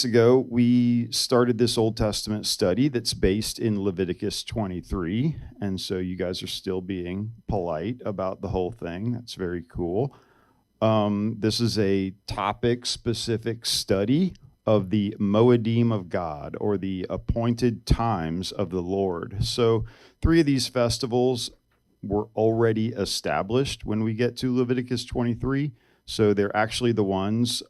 Ago, we started this Old Testament study that's based in Leviticus 23. And so you guys are still being polite about the whole thing. That's very cool. This is a topic-specific study of the Moedim of God, or the appointed times of the Lord. So 3 of these festivals were already established when we get to Leviticus 23. So they're actually the ones...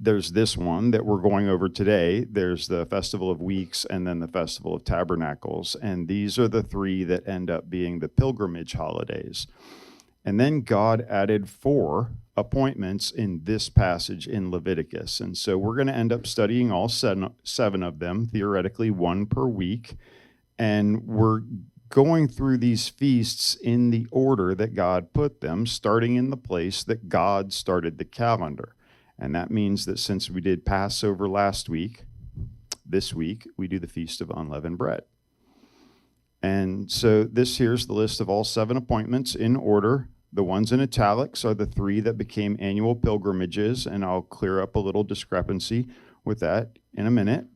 there's this one that we're going over today. There's the Festival of Weeks and then the Festival of Tabernacles. And these are the 3 that end up being the pilgrimage holidays. And then God added 4 appointments in this passage in Leviticus. And so we're going to end up studying all 7 of them, theoretically 1 per week. And we're going through these feasts in the order that God put them, starting in the place that God started the calendar. And that means that since we did Passover last week, this week, we do the Feast of Unleavened Bread. And so here's the list of all 7 appointments in order. The ones in italics are the 3 that became annual pilgrimages, and I'll clear up a little discrepancy with that in a minute.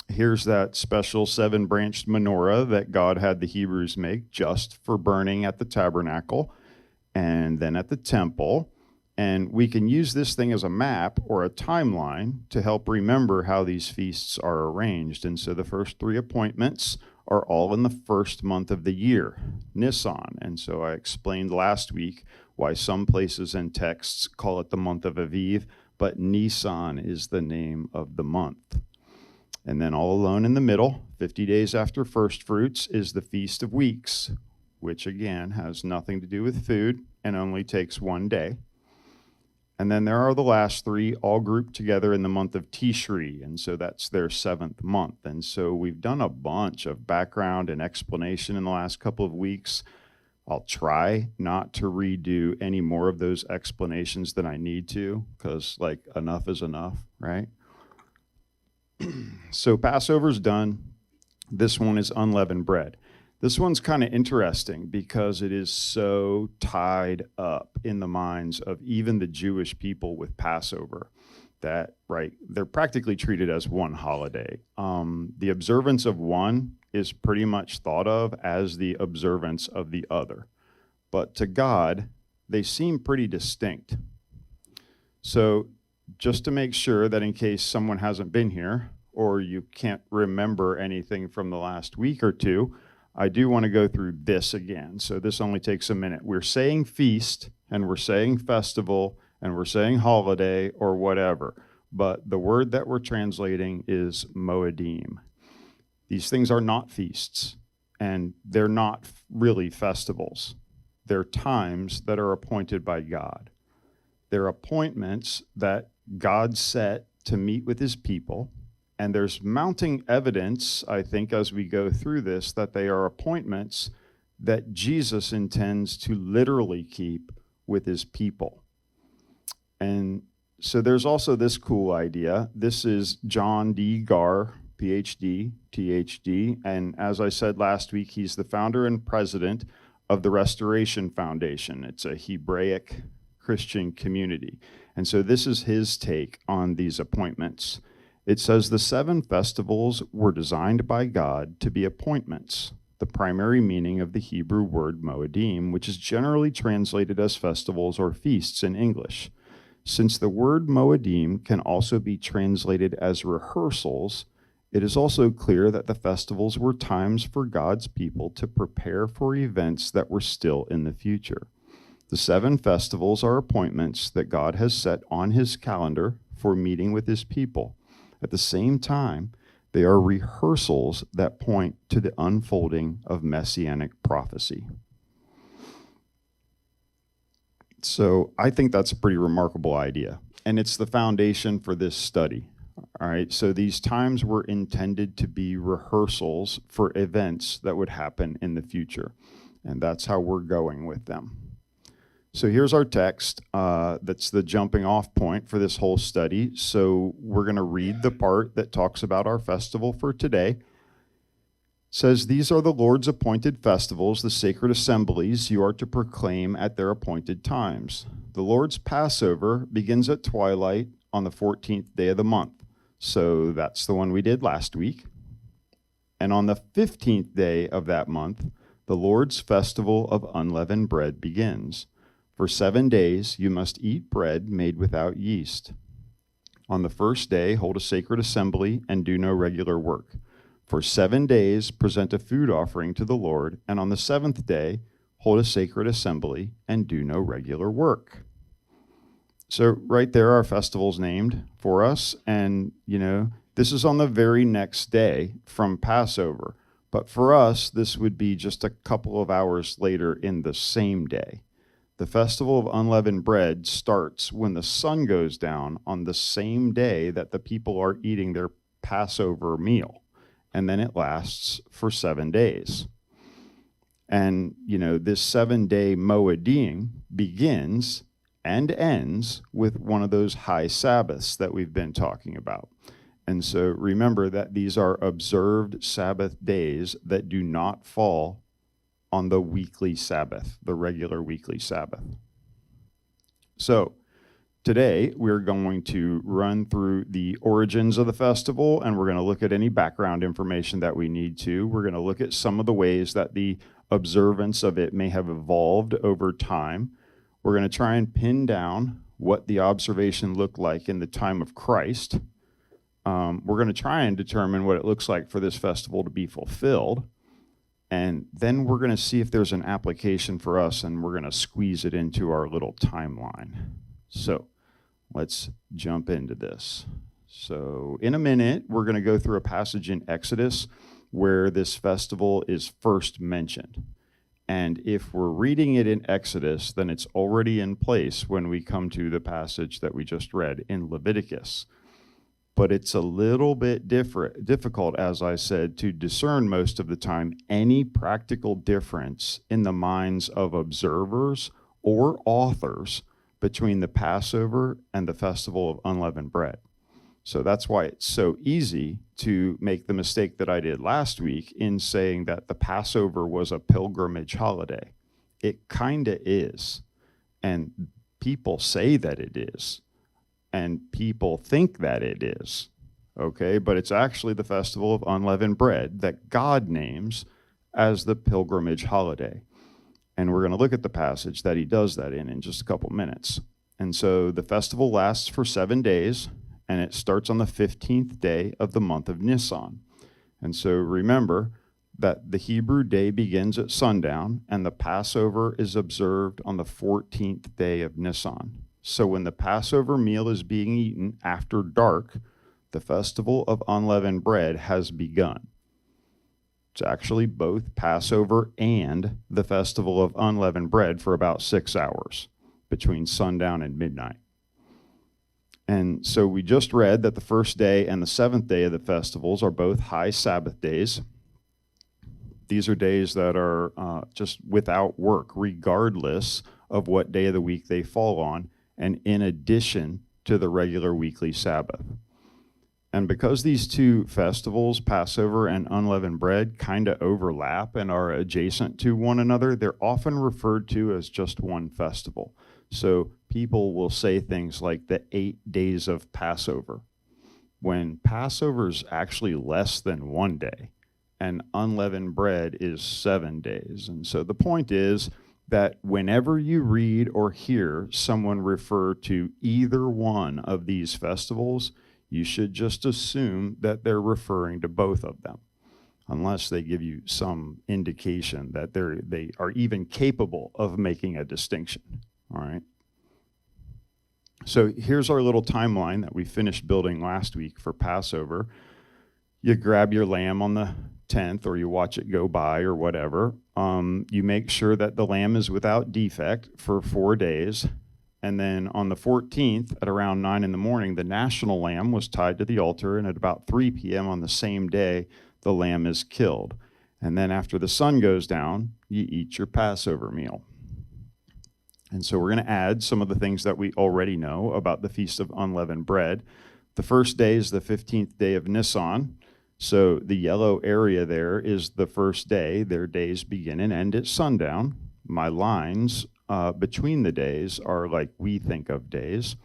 Here's that special 7-branched menorah that God had the Hebrews make just for burning at the tabernacle and then at the temple. And we can use this thing as a map or a timeline to help remember how these feasts are arranged. And so the first 3 appointments are all in the first month of the year, Nisan. And so I explained last week why some places and texts call it the month of Aviv, but Nisan is the name of the month. And then all alone in the middle, 50 days after first fruits, is the Feast of Weeks, which again has nothing to do with food and only takes 1 day. And then there are the last 3, all grouped together in the month of Tishri, and so that's their 7th month. And so we've done a bunch of background and explanation in the last couple of weeks. I'll try not to redo any more of those explanations than I need to, because, enough is enough, right? So Passover's done. This one is unleavened bread. This one's kind of interesting because it is so tied up in the minds of even the Jewish people with Passover that, they're practically treated as one holiday. The observance of one is pretty much thought of as the observance of the other. But to God, they seem pretty distinct. So just to make sure that in case someone hasn't been here or you can't remember anything from the last week or 2, I do want to go through this again. So this only takes a minute. We're saying feast, and we're saying festival, and we're saying holiday, or whatever. But the word that we're translating is Moedim. These things are not feasts, and they're not really festivals. They're times that are appointed by God. They're appointments that God set to meet with his people. And there's mounting evidence, I think, as we go through this, that they are appointments that Jesus intends to literally keep with his people. And so there's also this cool idea. This is John D. Garr, PhD, THD. And as I said last week, he's the founder and president of the Restoration Foundation. It's a Hebraic Christian community. And so this is his take on these appointments. It says the 7 festivals were designed by God to be appointments, the primary meaning of the Hebrew word Moedim, which is generally translated as festivals or feasts in English. Since the word Moedim can also be translated as rehearsals, it is also clear that the festivals were times for God's people to prepare for events that were still in the future. The 7 festivals are appointments that God has set on his calendar for meeting with his people. At the same time, they are rehearsals that point to the unfolding of messianic prophecy. So I think that's a pretty remarkable idea, and it's the foundation for this study. All right, so these times were intended to be rehearsals for events that would happen in the future, and that's how we're going with them. So here's our text. That's the jumping off point for this whole study. So we're going to read the part that talks about our festival for today. It says, "These are the Lord's appointed festivals, the sacred assemblies you are to proclaim at their appointed times. The Lord's Passover begins at twilight on the 14th day of the month. So that's the one we did last week. And on the 15th day of that month, the Lord's festival of unleavened bread begins. For 7 days you must eat bread made without yeast. On the first day, hold a sacred assembly and do no regular work. For 7 days, present a food offering to the Lord, and on the 7th day, hold a sacred assembly and do no regular work. So right there are festivals named for us, and this is on the very next day from Passover. But for us, this would be just a couple of hours later in the same day. The festival of unleavened bread starts when the sun goes down on the same day that the people are eating their Passover meal, and then it lasts for 7 days. And, this 7-day Moedim begins and ends with one of those high Sabbaths that we've been talking about. And so remember that these are observed Sabbath days that do not fall on the weekly Sabbath, the regular weekly Sabbath. So today we're going to run through the origins of the festival, and we're going to look at any background information that we need to. We're going to look at some of the ways that the observance of it may have evolved over time. We're going to try and pin down what the observation looked like in the time of Christ. We're going to try and determine what it looks like for this festival to be fulfilled. And then we're going to see if there's an application for us, and we're going to squeeze it into our little timeline. So let's jump into this. So in a minute, we're going to go through a passage in Exodus where this festival is first mentioned. And if we're reading it in Exodus, then it's already in place when we come to the passage that we just read in Leviticus. But it's a little bit difficult, as I said, to discern most of the time any practical difference in the minds of observers or authors between the Passover and the festival of unleavened bread. So that's why it's so easy to make the mistake that I did last week in saying that the Passover was a pilgrimage holiday. It kind of is, and people say that it is. And people think that it is, okay? But it's actually the festival of unleavened bread that God names as the pilgrimage holiday. And we're going to look at the passage that he does that in just a couple minutes. And so the festival lasts for 7 days, and it starts on the 15th day of the month of Nisan. And so remember that the Hebrew day begins at sundown, and the Passover is observed on the 14th day of Nisan. So when the Passover meal is being eaten after dark, the festival of unleavened bread has begun. It's actually both Passover and the festival of unleavened bread for about 6 hours between sundown and midnight. And so we just read that the first day and the 7th day of the festivals are both high Sabbath days. These are days that are just without work, regardless of what day of the week they fall on, and in addition to the regular weekly Sabbath. And because these two festivals, Passover and unleavened bread, kind of overlap and are adjacent to one another, they're often referred to as just one festival. So people will say things like the 8 days of Passover, when Passover is actually less than 1 day, and unleavened bread is 7 days. And so the point is that whenever you read or hear someone refer to either one of these festivals, you should just assume that they're referring to both of them, unless they give you some indication that they are even capable of making a distinction, all right? So here's our little timeline that we finished building last week for Passover. You grab your lamb on the 10th, or you watch it go by or whatever. You make sure that the lamb is without defect for 4 days. And then on the 14th at around 9 in the morning, the national lamb was tied to the altar, and at about 3 p.m. on the same day, the lamb is killed. And then after the sun goes down, you eat your Passover meal. And so we're going to add some of the things that we already know about the Feast of Unleavened Bread. The first day is the 15th day of Nisan. So the yellow area there is the first day. Their days begin and end at sundown. My lines between the days are like we think of days.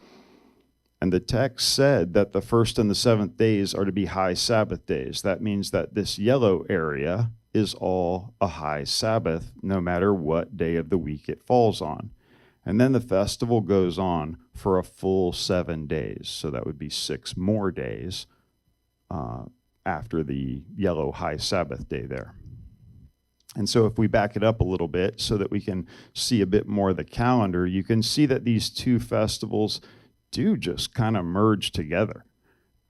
And the text said that the first and the seventh days are to be high Sabbath days. That means that this yellow area is all a high Sabbath, no matter what day of the week it falls on. And then the festival goes on for a full 7 days. So that would be 6 more days after the yellow high Sabbath day there. And so if we back it up a little bit so that we can see a bit more of the calendar, you can see that these two festivals do just kind of merge together.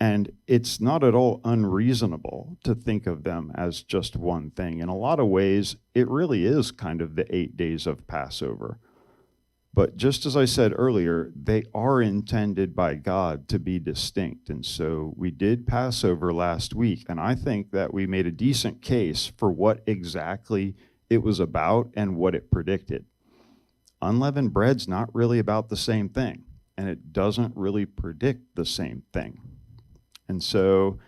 And it's not at all unreasonable to think of them as just one thing. In a lot of ways, it really is kind of the 8 days of Passover. But just as I said earlier, they are intended by God to be distinct. And so we did Passover last week, and I think that we made a decent case for what exactly it was about and what it predicted. Unleavened bread's not really about the same thing, and it doesn't really predict the same thing. And so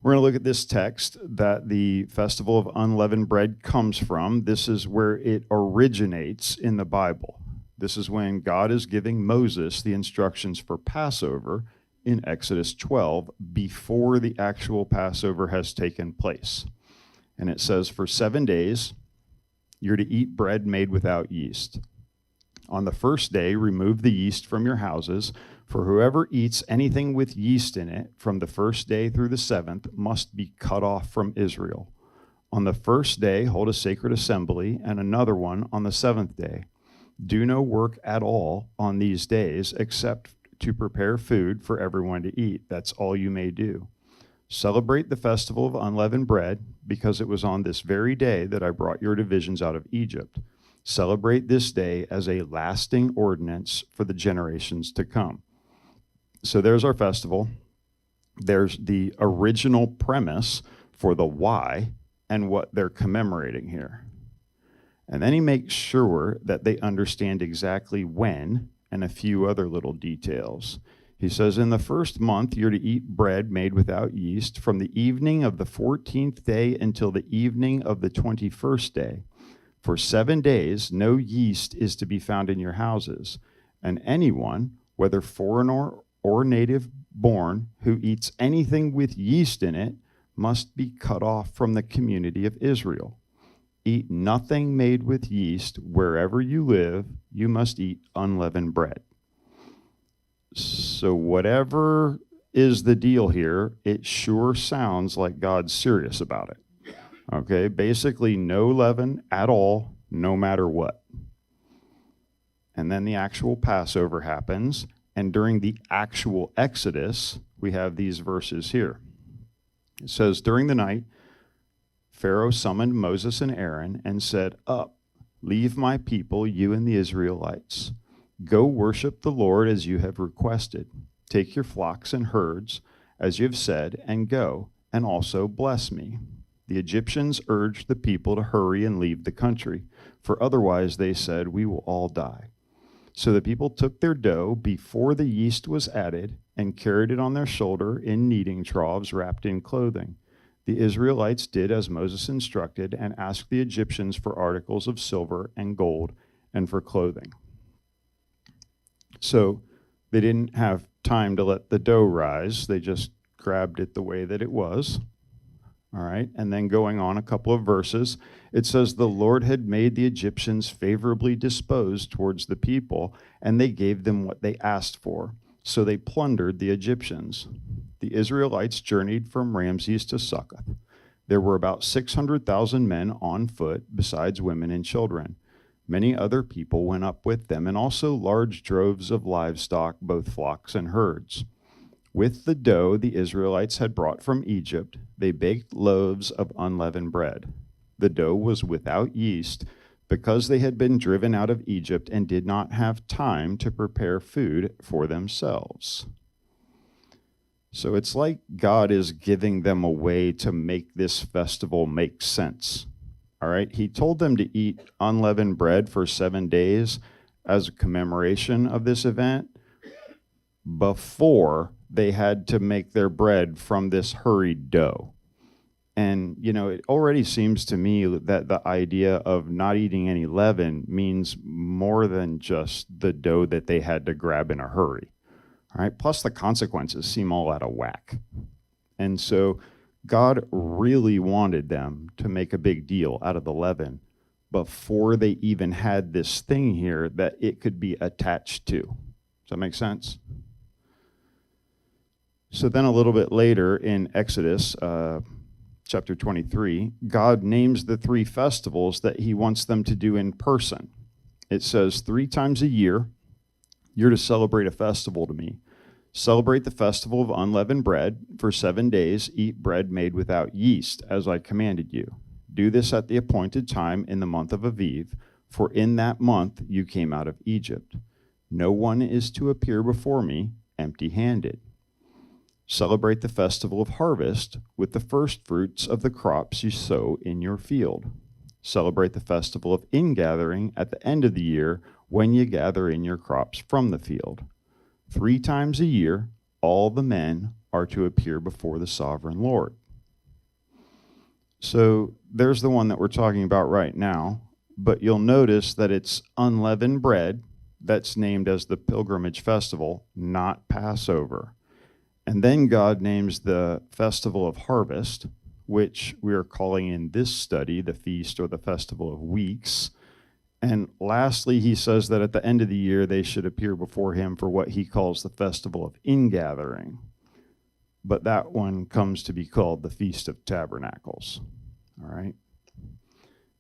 we're going to look at this text that the festival of unleavened bread comes from. This is where it originates in the Bible. This is when God is giving Moses the instructions for Passover in Exodus 12 before the actual Passover has taken place. And it says, for 7 days, you're to eat bread made without yeast. On the first day, remove the yeast from your houses, for whoever eats anything with yeast in it from the first day through the 7th must be cut off from Israel. On the first day, hold a sacred assembly, and another one on the 7th day. Do no work at all on these days except to prepare food for everyone to eat. That's all you may do. Celebrate the festival of unleavened bread, because it was on this very day that I brought your divisions out of Egypt. Celebrate this day as a lasting ordinance for the generations to come. So there's our festival. There's the original premise for the why and what they're commemorating here. And then he makes sure that they understand exactly when and a few other little details. He says, in the first month, you're to eat bread made without yeast from the evening of the 14th day until the evening of the 21st day. For 7 days, no yeast is to be found in your houses. And anyone, whether foreigner or native born, who eats anything with yeast in it must be cut off from the community of Israel. Eat nothing made with yeast. Wherever you live, you must eat unleavened bread. So whatever is the deal here, it sure sounds like God's serious about it. Okay, basically no leaven at all, no matter what. And then the actual Passover happens, and during the actual Exodus, we have these verses here. It says, during the night, Pharaoh summoned Moses and Aaron and said, up, leave my people, you and the Israelites. Go worship the Lord as you have requested. Take your flocks and herds, as you have said, and go, and also bless me. The Egyptians urged the people to hurry and leave the country, for otherwise, they said, we will all die. So the people took their dough before the yeast was added and carried it on their shoulder in kneading troughs wrapped in clothing. The Israelites did as Moses instructed and asked the Egyptians for articles of silver and gold and for clothing. So they didn't have time to let the dough rise. They just grabbed it the way that it was. All right, and then going on a couple of verses, it says, the Lord had made the Egyptians favorably disposed towards the people, and they gave them what they asked for. So they plundered the Egyptians. The Israelites journeyed from Ramses to Succoth. There were about 600,000 men on foot, besides women and children. Many other people went up with them, and also large droves of livestock, both flocks and herds. With the dough the Israelites had brought from Egypt, they baked loaves of unleavened bread. The dough was without yeast, because they had been driven out of Egypt and did not have time to prepare food for themselves. So it's like God is giving them a way to make this festival make sense. All right, he told them to eat unleavened bread for 7 days as a commemoration of this event before they had to make their bread from this hurried dough. And, you know, it already seems to me that the idea of not eating any leaven means more than just the dough that they had to grab in a hurry. All right, plus the consequences seem all out of whack. And so God really wanted them to make a big deal out of the leaven before they even had this thing here that it could be attached to. Does that make sense? So then a little bit later in Exodus chapter 23, God names the 3 festivals that he wants them to do in person. It says 3 times a year, you're to celebrate a festival to me. Celebrate the festival of unleavened bread. For 7 days, eat bread made without yeast, as I commanded you. Do this at the appointed time in the month of Aviv, for in that month you came out of Egypt. No one is to appear before me empty-handed. Celebrate the festival of harvest with the first fruits of the crops you sow in your field. Celebrate the festival of ingathering at the end of the year when you gather in your crops from the field. 3 times a year, all the men are to appear before the sovereign Lord. So there's the one that we're talking about right now, but you'll notice that it's unleavened bread that's named as the pilgrimage festival, not Passover. And then God names the festival of harvest, which we are calling in this study the feast or the festival of weeks. And lastly, he says that at the end of the year, they should appear before him for what he calls the festival of ingathering. But that one comes to be called the Feast of Tabernacles. All right.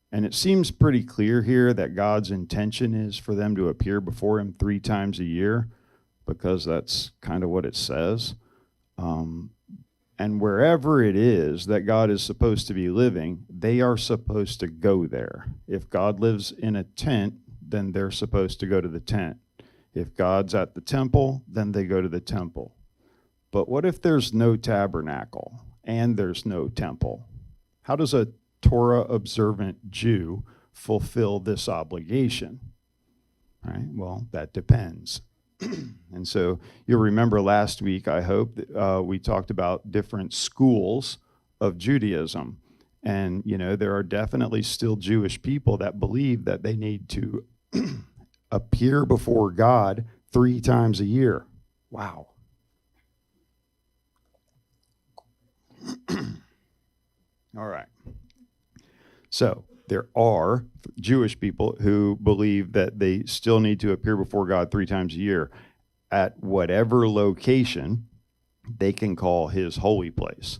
And it seems pretty clear here that God's intention is for them to appear before him 3 times a year, because that's kind of what it says. And wherever it is that God is supposed to be living, they are supposed to go there. If God lives in a tent, then they're supposed to go to the tent. If God's at the temple, then they go to the temple. But what if there's no tabernacle and there's no temple? How does a Torah-observant Jew fulfill this obligation? Right? Well, that depends. And so you'll remember last week, I hope, we talked about different schools of Judaism. And, you know, there are definitely still Jewish people that believe that they need to appear before God 3 times a year. Wow. All right. So there are Jewish people who believe that they still need to appear before God 3 times a year at whatever location they can call his holy place.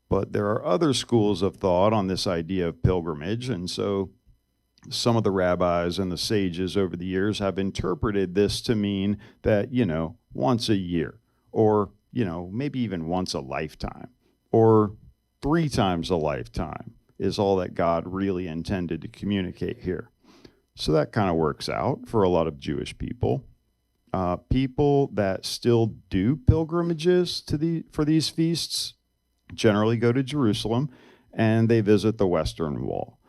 But there are other schools of thought on this idea of pilgrimage, and so some of the rabbis and the sages over the years have interpreted this to mean that, you know, once a year, or, you know, maybe even once a lifetime, or 3 times a lifetime is all that God really intended to communicate here. So that kind of works out for a lot of Jewish people. People that still do pilgrimages for these feasts generally go to Jerusalem and they visit the Western Wall.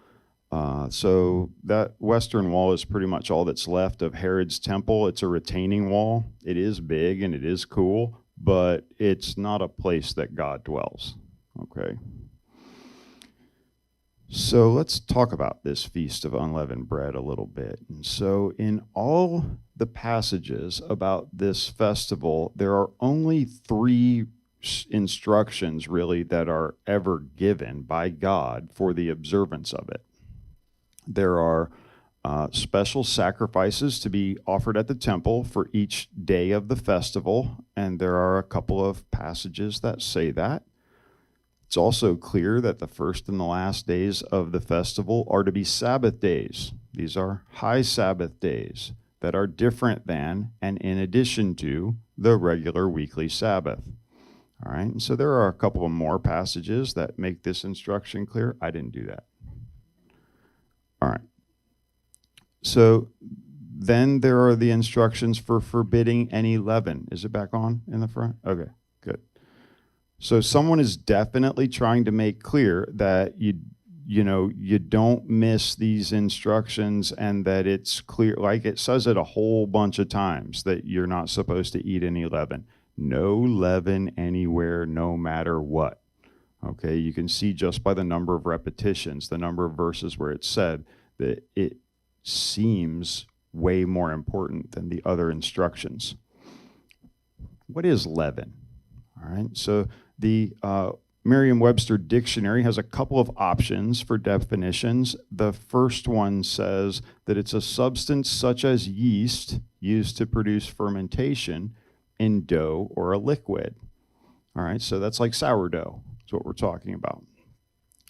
So that Western Wall is pretty much all that's left of Herod's temple. It's a retaining wall. It is big and it is cool, but it's not a place that God dwells. Okay. So let's talk about this Feast of Unleavened Bread a little bit. And so in all the passages about this festival, there are only 3 instructions really that are ever given by God for the observance of it. There are special sacrifices to be offered at the temple for each day of the festival, and there are a couple of passages that say that. It's also clear that the first and the last days of the festival are to be Sabbath days. These are high Sabbath days that are different than and in addition to the regular weekly Sabbath. All right, and so there are a couple of more passages that make this instruction clear. I didn't do that. All right. So then there are the instructions for forbidding any leaven. Is it back on in the front? Okay, good. So someone is definitely trying to make clear that you don't miss these instructions, and that it's clear, like it says it a whole bunch of times, that you're not supposed to eat any leaven. No leaven anywhere, no matter what. Okay, you can see just by the number of repetitions, the number of verses where it's said, that it seems way more important than the other instructions. what is leaven? All right, so the Merriam-Webster dictionary has a couple of options for definitions. The first one says that it's a substance such as yeast used to produce fermentation in dough or a liquid. All right, so that's like sourdough, is what we're talking about.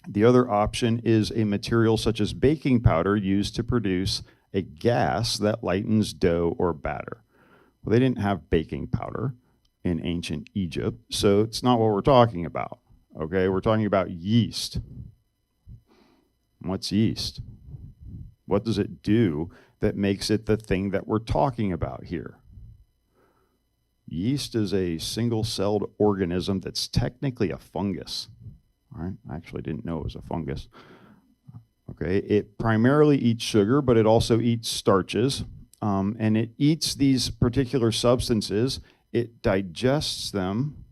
The other option is a material such as baking powder used to produce a gas that lightens dough or batter. Well, they didn't have baking powder in ancient Egypt, so it's not what we're talking about. Okay, we're talking about yeast. What's yeast? What does it do that makes it the thing that we're talking about here? Yeast is a single-celled organism that's technically a fungus. All right, I actually didn't know it was a fungus. Okay, it primarily eats sugar, but it also eats starches, and it eats these particular substances. It digests them,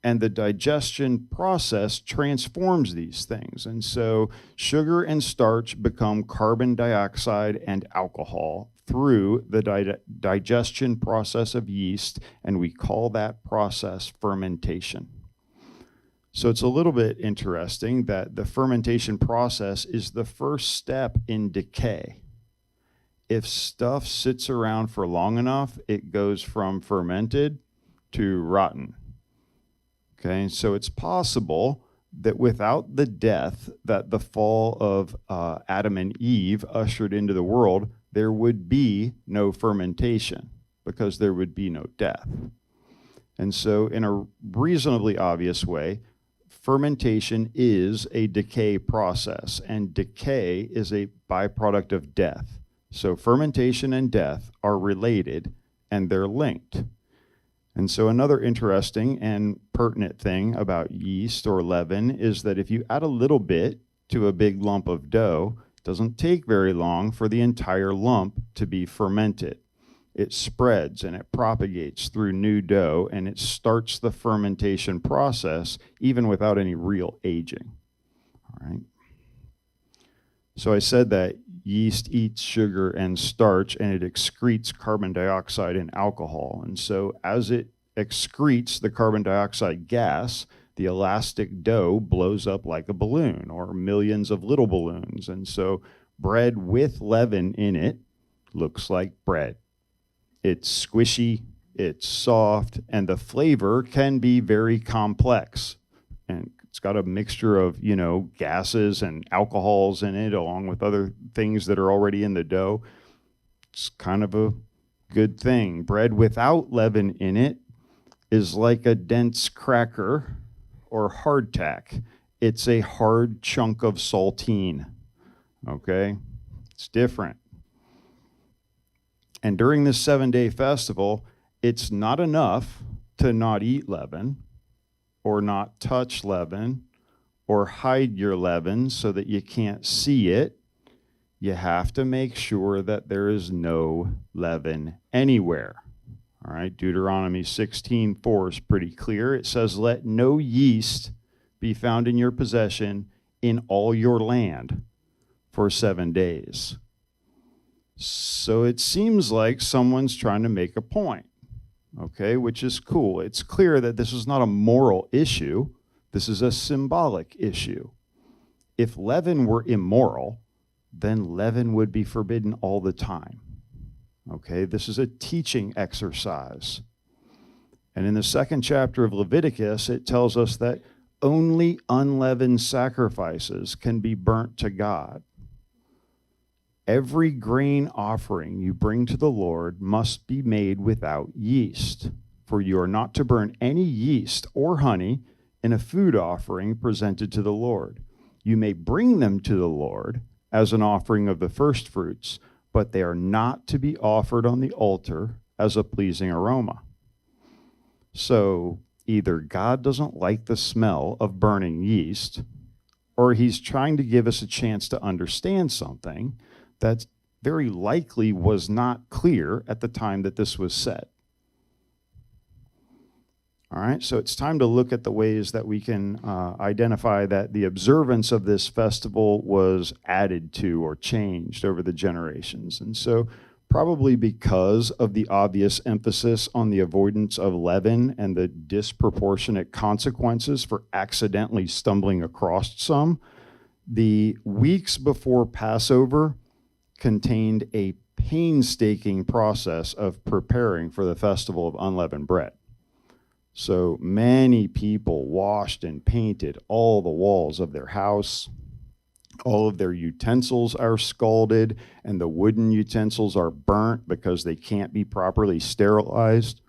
and the digestion process transforms these things. And so sugar and starch become carbon dioxide and alcohol through the digestion process of yeast, and we call that process fermentation. So it's a little bit interesting that the fermentation process is the first step in decay. If stuff sits around for long enough, it goes from fermented to rotten. Okay, so it's possible that without the death that the fall of Adam and Eve ushered into the world, there would be no fermentation because there would be no death. And so in a reasonably obvious way, fermentation is a decay process, and decay is a byproduct of death. So fermentation and death are related, and they're linked. And so another interesting and pertinent thing about yeast or leaven is that if you add a little bit to a big lump of dough, it doesn't take very long for the entire lump to be fermented. It spreads and it propagates through new dough, and it starts the fermentation process even without any real aging. All right. So I said that yeast eats sugar and starch, and it excretes carbon dioxide and alcohol. And so as it excretes the carbon dioxide gas, the elastic dough blows up like a balloon or millions of little balloons. And so bread with leaven in it looks like bread. It's squishy, it's soft, and the flavor can be very complex. And it's got a mixture of, gases and alcohols in it, along with other things that are already in the dough. It's kind of a good thing. Bread without leaven in it is like a dense cracker or hardtack. It's a hard chunk of saltine, okay? It's different. And during this 7-day festival, it's not enough to not eat leaven or not touch leaven or hide your leaven so that you can't see it. You have to make sure that there is no leaven anywhere. All right, Deuteronomy 16:4 is pretty clear. It says, "Let no yeast be found in your possession in all your land for 7 days." So it seems like someone's trying to make a point, okay, which is cool. It's clear that this is not a moral issue. This is a symbolic issue. If leaven were immoral, then leaven would be forbidden all the time. Okay, this is a teaching exercise. And in the 2nd chapter of Leviticus, it tells us that only unleavened sacrifices can be burnt to God. Every grain offering you bring to the Lord must be made without yeast, for you are not to burn any yeast or honey in a food offering presented to the Lord. You may bring them to the Lord as an offering of the first fruits, but they are not to be offered on the altar as a pleasing aroma. So either God doesn't like the smell of burning yeast, or he's trying to give us a chance to understand something that very likely was not clear at the time that this was said. All right, so it's time to look at the ways that we can identify that the observance of this festival was added to or changed over the generations. And so probably because of the obvious emphasis on the avoidance of leaven and the disproportionate consequences for accidentally stumbling across some. The weeks before Passover contained a painstaking process of preparing for the festival of unleavened bread. So many people washed and painted all the walls of their house. All of their utensils are scalded, and the wooden utensils are burnt because they can't be properly sterilized.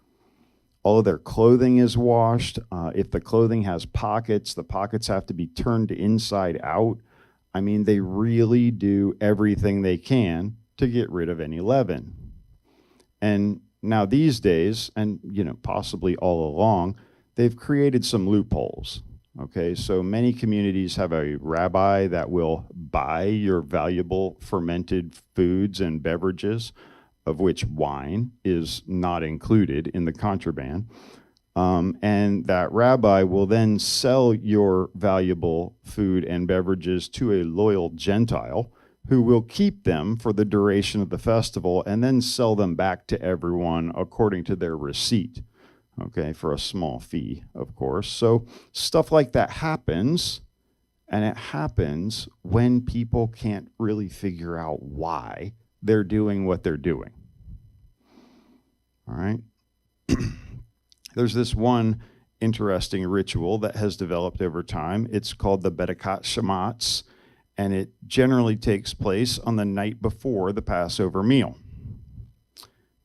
All of their clothing is washed. If the clothing has pockets, the pockets have to be turned inside out. I mean, they really do everything they can to get rid of any leaven. And now these days, and possibly all along, they've created some loopholes. Okay, so many communities have a rabbi that will buy your valuable fermented foods and beverages, of which wine is not included in the contraband. And that rabbi will then sell your valuable food and beverages to a loyal Gentile who will keep them for the duration of the festival and then sell them back to everyone according to their receipt, okay, for a small fee, of course. So stuff like that happens, and it happens when people can't really figure out why they're doing what they're doing. All right? There's this one interesting ritual that has developed over time. It's called the Bedikat Shematz, and it generally takes place on the night before the Passover meal.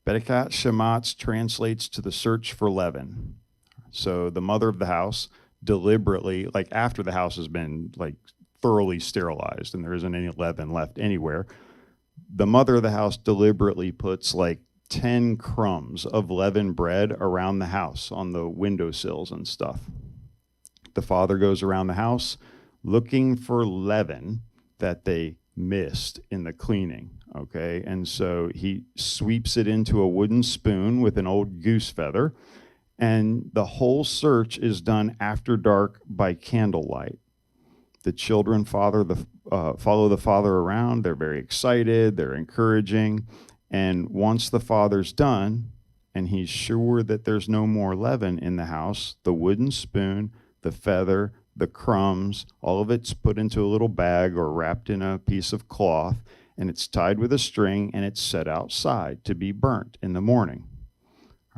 Bedikat Shematz translates to the search for leaven. So the mother of the house deliberately, like after the house has been like thoroughly sterilized and there isn't any leaven left anywhere, the mother of the house deliberately puts like 10 crumbs of leavened bread around the house on the windowsills and stuff. The father goes around the house looking for leaven that they missed in the cleaning, okay? And so he sweeps it into a wooden spoon with an old goose feather, and the whole search is done after dark by candlelight. The children follow the father around. They're very excited. They're encouraging. And once the father's done, and he's sure that there's no more leaven in the house, the wooden spoon, the feather, the crumbs, all of it's put into a little bag or wrapped in a piece of cloth, and it's tied with a string, and it's set outside to be burnt in the morning.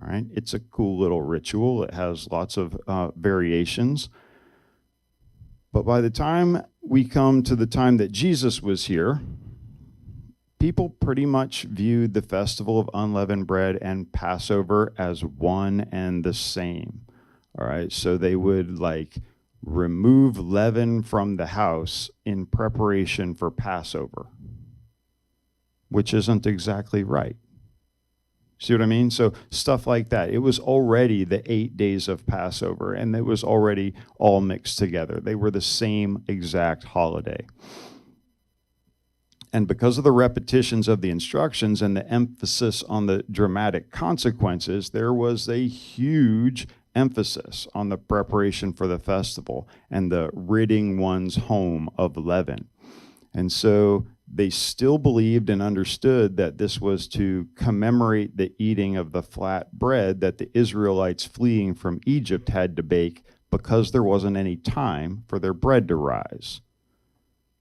All right, it's a cool little ritual. It has lots of variations. But by the time we come to the time that Jesus was here, people pretty much viewed the festival of unleavened bread and Passover as one and the same. All right, so they would like remove leaven from the house in preparation for Passover, which isn't exactly right. See what I mean? So stuff like that. It was already the 8 days of Passover, and it was already all mixed together. They were the same exact holiday. And because of the repetitions of the instructions and the emphasis on the dramatic consequences, there was a huge emphasis on the preparation for the festival and the ridding one's home of leaven. And so they still believed and understood that this was to commemorate the eating of the flat bread that the Israelites fleeing from Egypt had to bake because there wasn't any time for their bread to rise.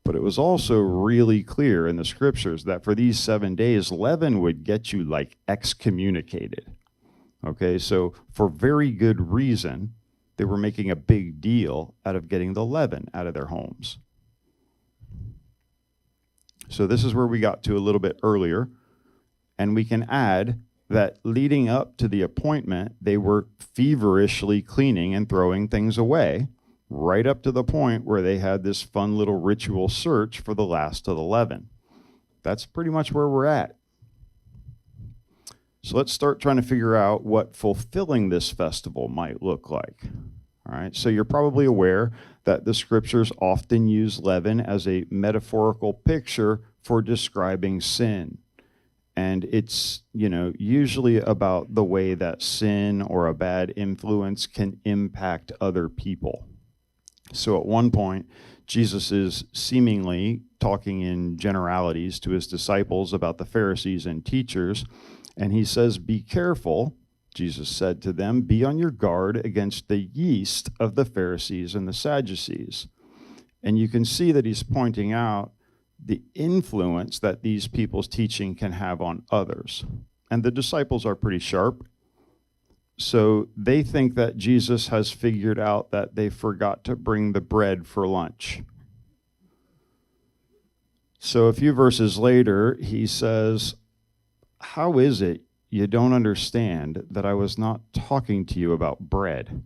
But it was also really clear in the scriptures that for these 7 days, leaven would get you like excommunicated. Okay, so for very good reason, they were making a big deal out of getting the leaven out of their homes. So this is where we got to a little bit earlier, and we can add that leading up to the appointment, they were feverishly cleaning and throwing things away, right up to the point where they had this fun little ritual search for the last of the leaven. That's pretty much where we're at. So let's start trying to figure out what fulfilling this festival might look like. All right, so you're probably aware that the scriptures often use leaven as a metaphorical picture for describing sin. And it's, usually about the way that sin or a bad influence can impact other people. So at one point, Jesus is seemingly talking in generalities to his disciples about the Pharisees and teachers, and he says, "Be careful," Jesus said to them, "be on your guard against the yeast of the Pharisees and the Sadducees." And you can see that he's pointing out the influence that these people's teaching can have on others. And the disciples are pretty sharp. So they think that Jesus has figured out that they forgot to bring the bread for lunch. So a few verses later, he says, "How is it you don't understand that I was not talking to you about bread?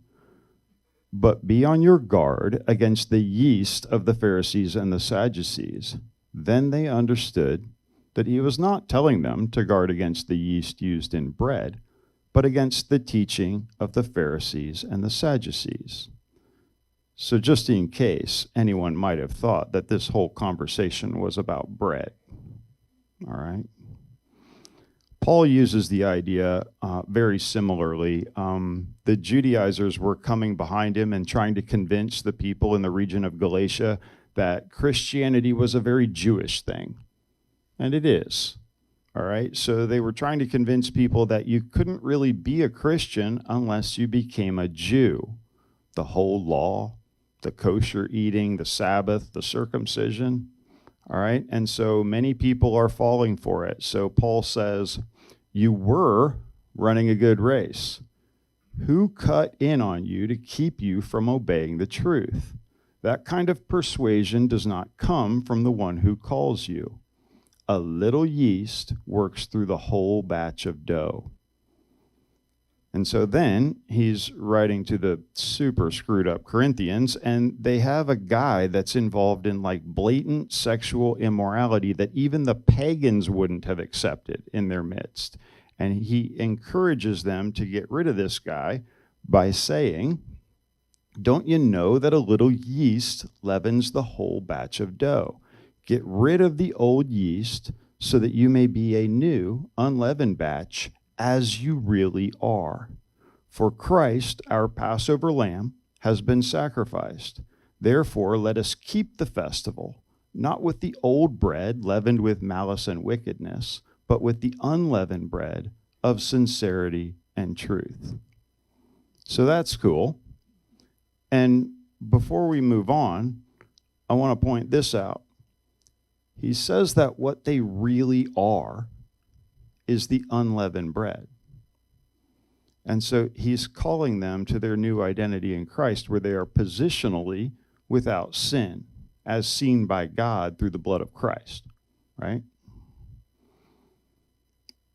But be on your guard against the yeast of the Pharisees and the Sadducees." Then they understood that he was not telling them to guard against the yeast used in bread, but against the teaching of the Pharisees and the Sadducees. So just in case anyone might have thought that this whole conversation was about bread. All right. Paul uses the idea very similarly. The Judaizers were coming behind him and trying to convince the people in the region of Galatia that Christianity was a very Jewish thing. And it is. All right. So they were trying to convince people that you couldn't really be a Christian unless you became a Jew. The whole law, the kosher eating, the Sabbath, the circumcision. All right. And so many people are falling for it. So Paul says, you were running a good race. Who cut in on you to keep you from obeying the truth? That kind of persuasion does not come from the one who calls you. A little yeast works through the whole batch of dough. And so then he's writing to the super screwed up Corinthians, and they have a guy that's involved in like blatant sexual immorality that even the pagans wouldn't have accepted in their midst. And he encourages them to get rid of this guy by saying, "Don't you know that a little yeast leavens the whole batch of dough? Get rid of the old yeast so that you may be a new, unleavened batch, as you really are. For Christ, our Passover lamb, has been sacrificed. Therefore, let us keep the festival, not with the old bread leavened with malice and wickedness, but with the unleavened bread of sincerity and truth." So that's cool. And before we move on, I want to point this out. He says that what they really are is the unleavened bread. And so he's calling them to their new identity in Christ, where they are positionally without sin, as seen by God through the blood of Christ, right?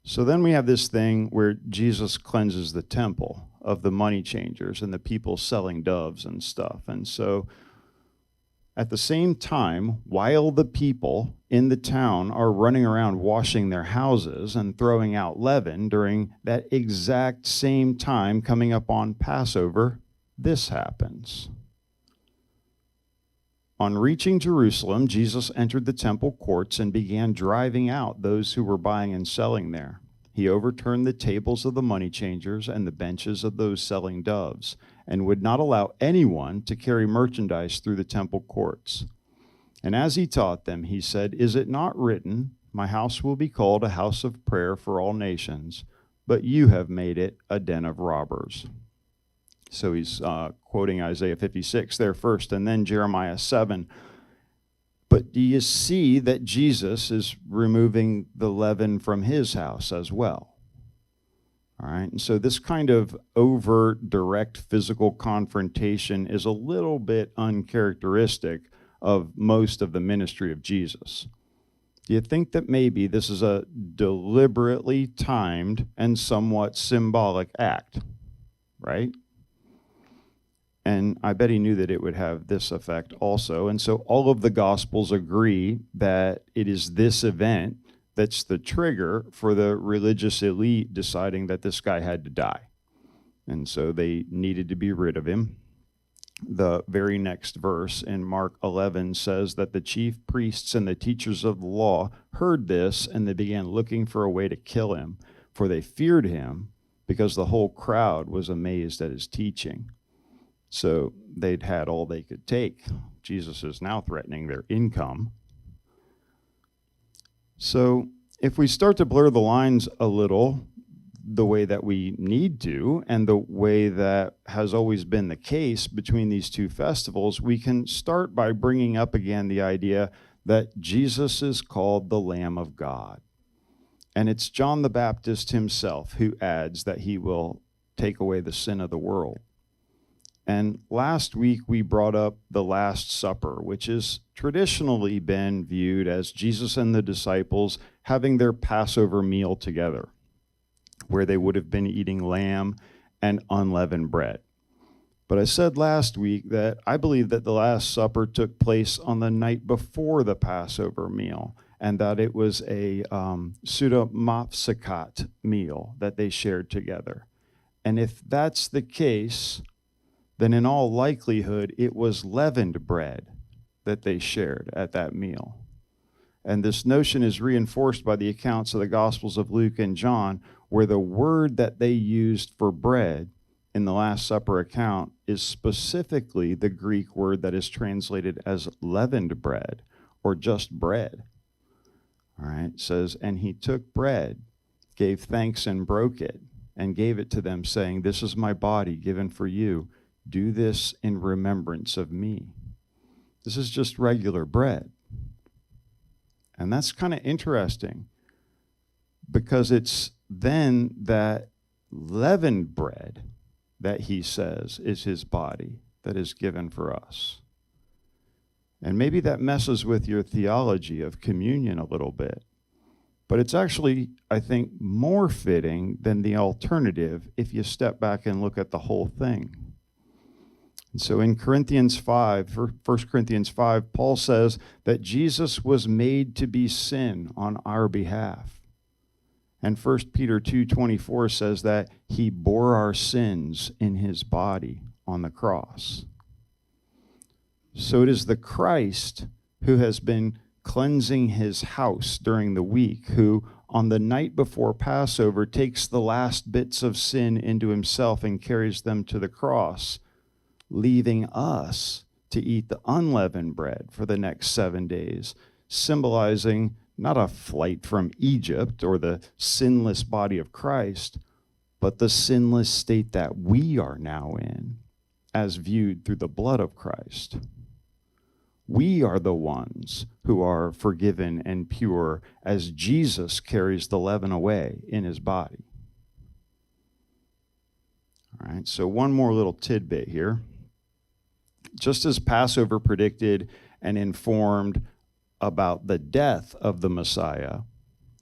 So then we have this thing where Jesus cleanses the temple of the money changers and the people selling doves and stuff. And so at the same time, while the people in the town are running around washing their houses and throwing out leaven, during that exact same time coming up on Passover, this happens. On reaching Jerusalem, Jesus entered the temple courts and began driving out those who were buying and selling there. He overturned the tables of the money changers and the benches of those selling doves, and would not allow anyone to carry merchandise through the temple courts. And as he taught them, he said, "Is it not written, 'My house will be called a house of prayer for all nations,' but you have made it a den of robbers." So he's quoting Isaiah 56 there first, and then Jeremiah 7. But do you see that Jesus is removing the leaven from his house as well? All right, and so this kind of overt, direct physical confrontation is a little bit uncharacteristic of most of the ministry of Jesus. Do you think that maybe this is a deliberately timed and somewhat symbolic act, right? And I bet he knew that it would have this effect also. And so all of the Gospels agree that it is this event that's the trigger for the religious elite deciding that this guy had to die. And so they needed to be rid of him. The very next verse in Mark 11 says that the chief priests and the teachers of the law heard this, and they began looking for a way to kill him, for they feared him because the whole crowd was amazed at his teaching. So they'd had all they could take. Jesus is now threatening their income. So if we start to blur the lines a little, the way that we need to, and the way that has always been the case between these two festivals, we can start by bringing up again the idea that Jesus is called the Lamb of God. And it's John the Baptist himself who adds that he will take away the sin of the world. And last week we brought up the Last Supper, which has traditionally been viewed as Jesus and the disciples having their Passover meal together, where they would have been eating lamb and unleavened bread. But I said last week that I believe that the Last Supper took place on the night before the Passover meal, and that it was a pseudo-mopsicat meal that they shared together. And if that's the case, then in all likelihood, it was leavened bread that they shared at that meal. And this notion is reinforced by the accounts of the Gospels of Luke and John, where the word that they used for bread in the Last Supper account is specifically the Greek word that is translated as leavened bread, or just bread. All right, it says, and he took bread, gave thanks and broke it, and gave it to them, saying, this is my body given for you. Do this in remembrance of me. This is just regular bread. And that's kind of interesting, because it's then that leavened bread that he says is his body that is given for us. And maybe that messes with your theology of communion a little bit. But it's actually, I think, more fitting than the alternative if you step back and look at the whole thing. And so in Corinthians 5, 1 Corinthians 5, Paul says that Jesus was made to be sin on our behalf. And 1 Peter 2:24 says that he bore our sins in his body on the cross. So it is the Christ who has been cleansing his house during the week, who on the night before Passover takes the last bits of sin into himself and carries them to the cross, leaving us to eat the unleavened bread for the next 7 days, symbolizing not a flight from Egypt or the sinless body of Christ, but the sinless state that we are now in, as viewed through the blood of Christ. We are the ones who are forgiven and pure as Jesus carries the leaven away in his body. All right, so one more little tidbit here. Just as Passover predicted and informed about the death of the Messiah,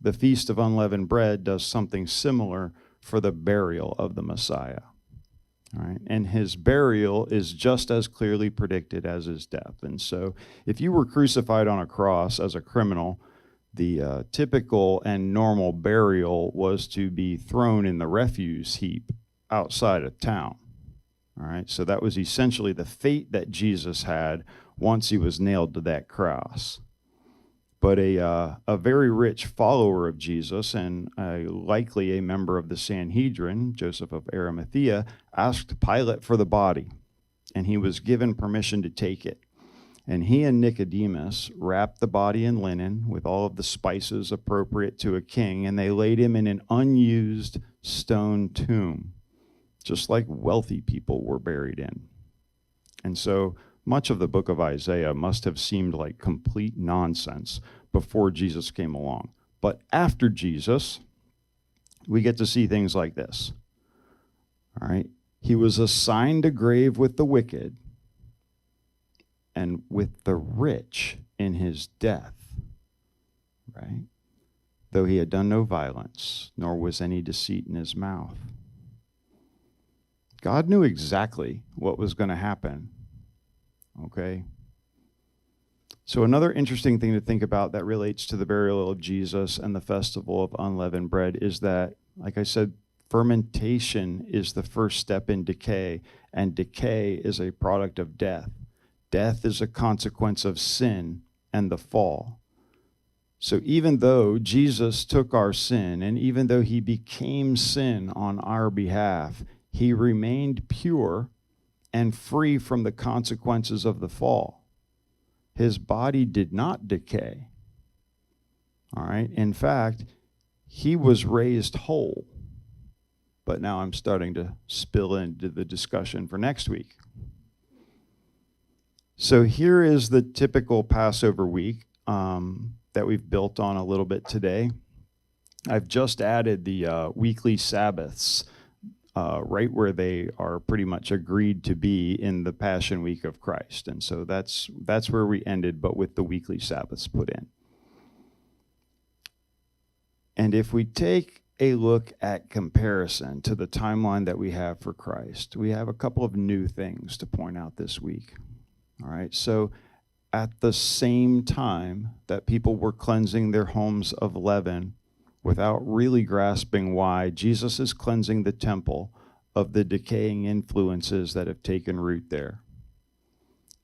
the Feast of Unleavened Bread does something similar for the burial of the Messiah. All right, and his burial is just as clearly predicted as his death. And so if you were crucified on a cross as a criminal, the typical and normal burial was to be thrown in the refuse heap outside of town. All right, so that was essentially the fate that Jesus had once he was nailed to that cross. But a very rich follower of Jesus, and likely a member of the Sanhedrin, Joseph of Arimathea, asked Pilate for the body, and he was given permission to take it. And he and Nicodemus wrapped the body in linen with all of the spices appropriate to a king, and they laid him in an unused stone tomb, just like wealthy people were buried in. And so much of the book of Isaiah must have seemed like complete nonsense before Jesus came along. But after Jesus, we get to see things like this. All right. He was assigned a grave with the wicked and with the rich in his death. Right? Though he had done no violence, nor was any deceit in his mouth. God knew exactly what was going to happen. Okay? So another interesting thing to think about that relates to the burial of Jesus and the festival of unleavened bread is that, like I said, fermentation is the first step in decay, and decay is a product of death. Death is a consequence of sin and the fall. So even though Jesus took our sin, and even though he became sin on our behalf, he remained pure and free from the consequences of the fall. His body did not decay. All right. In fact, he was raised whole. But now I'm starting to spill into the discussion for next week. So here is the typical Passover week that we've built on a little bit today. I've just added the weekly Sabbaths right where they are pretty much agreed to be in the Passion Week of Christ. And so that's where we ended, but with the weekly Sabbaths put in. And if we take a look at comparison to the timeline that we have for Christ, we have a couple of new things to point out this week. All right, so at the same time that people were cleansing their homes of leaven without really grasping why, Jesus is cleansing the temple of the decaying influences that have taken root there.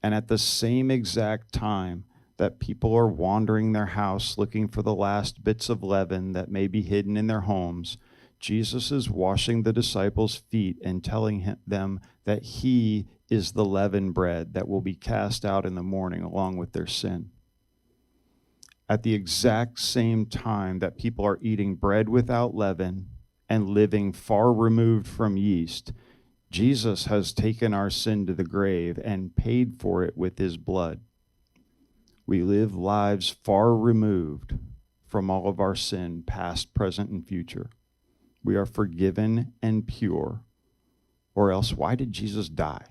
And at the same exact time that people are wandering their house looking for the last bits of leaven that may be hidden in their homes, Jesus is washing the disciples' feet and telling them that he is the leavened bread that will be cast out in the morning along with their sin. At the exact same time that people are eating bread without leaven and living far removed from yeast, Jesus has taken our sin to the grave and paid for it with his blood. We live lives far removed from all of our sin, past, present, and future. We are forgiven and pure. Or else, why did Jesus die?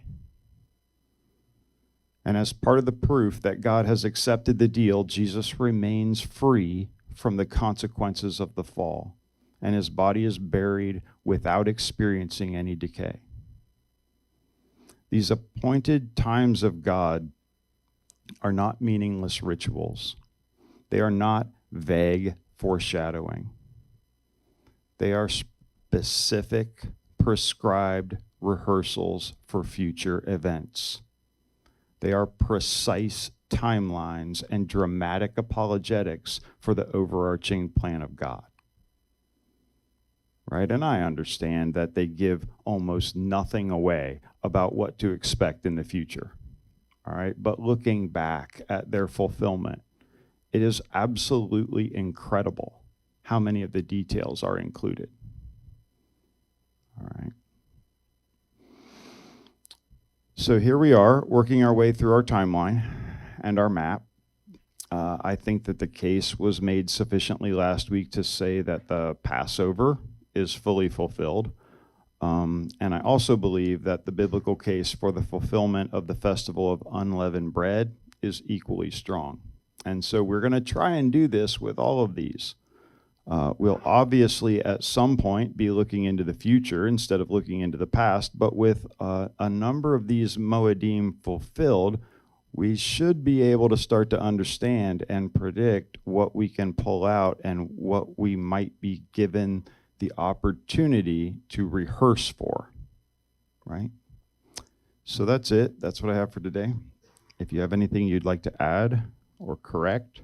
And as part of the proof that God has accepted the deal, Jesus remains free from the consequences of the fall, and his body is buried without experiencing any decay. These appointed times of God are not meaningless rituals. They are not vague foreshadowing. They are specific, prescribed rehearsals for future events. They are precise timelines and dramatic apologetics for the overarching plan of God. Right? And I understand that they give almost nothing away about what to expect in the future. All right, but looking back at their fulfillment, it is absolutely incredible how many of the details are included. All right. So here we are, working our way through our timeline and our map. I think that the case was made sufficiently last week to say that the Passover is fully fulfilled. And I also believe that the biblical case for the fulfillment of the festival of unleavened bread is equally strong. And so we're going to try and do this with all of these. We'll obviously at some point be looking into the future instead of looking into the past, but with a number of these Moedim fulfilled, we should be able to start to understand and predict what we can pull out and what we might be given the opportunity to rehearse for, right? So that's it. That's what I have for today. If you have anything you'd like to add or correct,